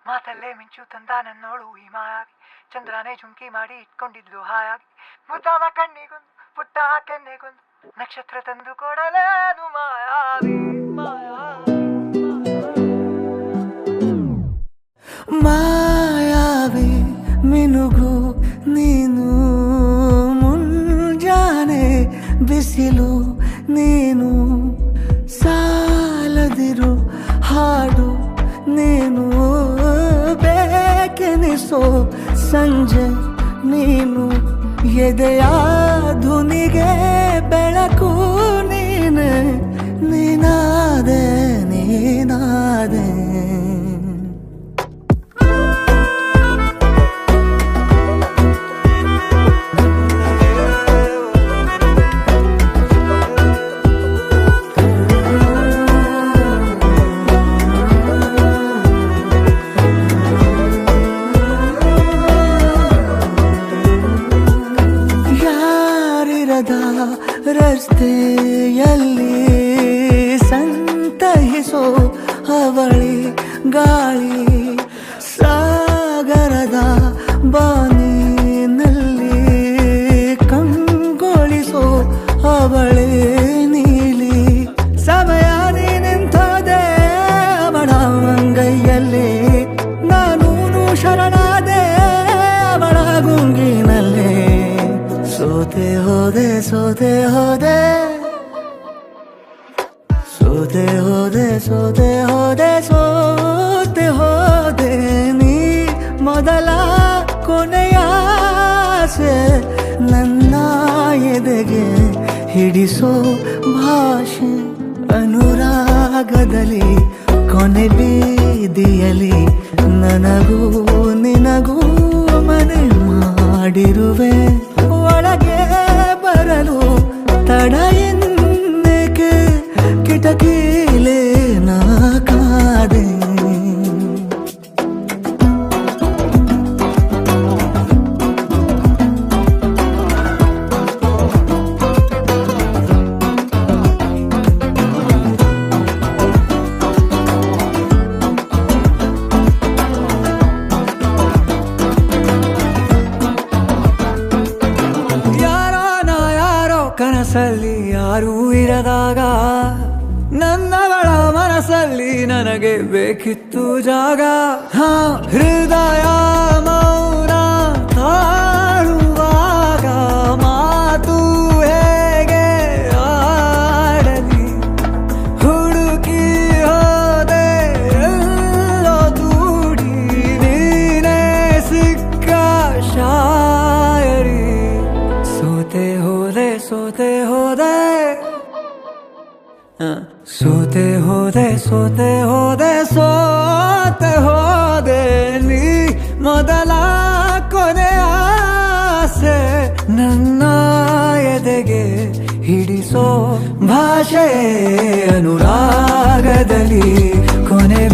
ಮಾತಲ್ಲೇ ಮಿಂಚು ತಂದ ನನ್ನೋಳು ಈ ಮಾಯಾವಿ, ಚಂದ್ರನೇ ಜುಂಕಿ ಮಾಡಿ ಇಟ್ಕೊಂಡಿದ್ಲು ಹಾಯಾಗಿ, ಮುದ್ದಾದ ಕಣ್ಣಿಗೊಂದು ಪುಟ್ಟ ಕೆನ್ನೆಗೊಂದು ನಕ್ಷತ್ರ ತಂದು ಕೊಡಲೇನು ಮಾಯಾವಿ ಮಾಯಾವಿ ಮಿನುಗು ನೀನು, ಮುಂಜಾನೆ ಬಿಸಿಲು ನೀನು, ಸಾಲದಿರು ಹಾಡು ನೀನು, ಬೇಕೆನಿಸೋ ಸಂಜೆ ನೀನು, ಎದೆಯ ಧುನಿಗೆ ಬೆಳಕು ನೀನೆ, ನೀನಾದೆ ನೀನಾದೆ. ರಸ್ತೆಯಲ್ಲಿ ಸಂತಹಿಸೋ ಅವಳಿ ಗಾಳಿ, ಸಾಗರದ ಬಾನಿನಲ್ಲಿ ಕಂಗೊಳಿಸೋ ಅವಳೆ ನೀಲಿ, ಸಮಯ ನಿಂತೋದೆ ಅವಳ ಅಂಗೈಯಲ್ಲಿ, ನಾನು ಶರಣಾದೆ ಅವಳ ಗುಂಗಿನಲ್ಲಿ, ಸೋತೆ ಹೋದೆ ಸೋತೆ ಹೋದೆ ಸೋತೆ ಹೋದೆ ಸೋತೆ ಹೋದೆ ಸೋತೆ ಹೋದೆ, ನೀ ಮೊದಲ ಕೊನೆಯ ಆಸೆ ನನ್ನ ಎದೆಗೆ ಹಿಡಿಸೋ ಭಾಷೆ, ಅನುರಾಗದಲ್ಲಿ ಕೊನೆ ಬೀದಿಯಲ್ಲಿ ನನಗೂ ನಿನಗೂ ಮನೆ ಮಾಡಿರುವೆ, ಒಳಗೆ ಬರಲು ತಡ ಎನ್ನಕ್ಕೆ ಕಿಟಕಿಲೇ ನಾ ಕಾದೆ. ಕನಸಲ್ಲಿ ಯಾರೂ ಇರದಾಗ ನನ್ನವಳ ಮನಸ್ಸಲ್ಲಿ ನನಗೆ ಬೇಕಿತ್ತು ಜಾಗ, ಹೃದಯ ಮೌನ ತಾಳುವಾಗ ಮಾತು ಹೇಗೆ ಆಡಲಿ, ಹುಡುಕಿ ಹೋದೆ ಎಲ್ಲೋ ದೂಡಿ ನೀನೇ ಸಿಕ್ಕ ಶಾಯರಿ, ಸೋತೆ ಹೋದೆ ಸೋತೆ ಹೋದೆ ಸೋತೆ ಹೋದೆ ಸೋತೆ ಹೋದೆ ಸೋತೆ ಹೋದೆ, ನೀ ಮೊದಲ ಕೊನೆ ಆಸೆ ನನ್ನ ಎದೆಗೆ ಹಿಡಿಸೋ ಭಾಷೆ, ಅನುರಾಗದಲ್ಲಿ ಕೊನೆ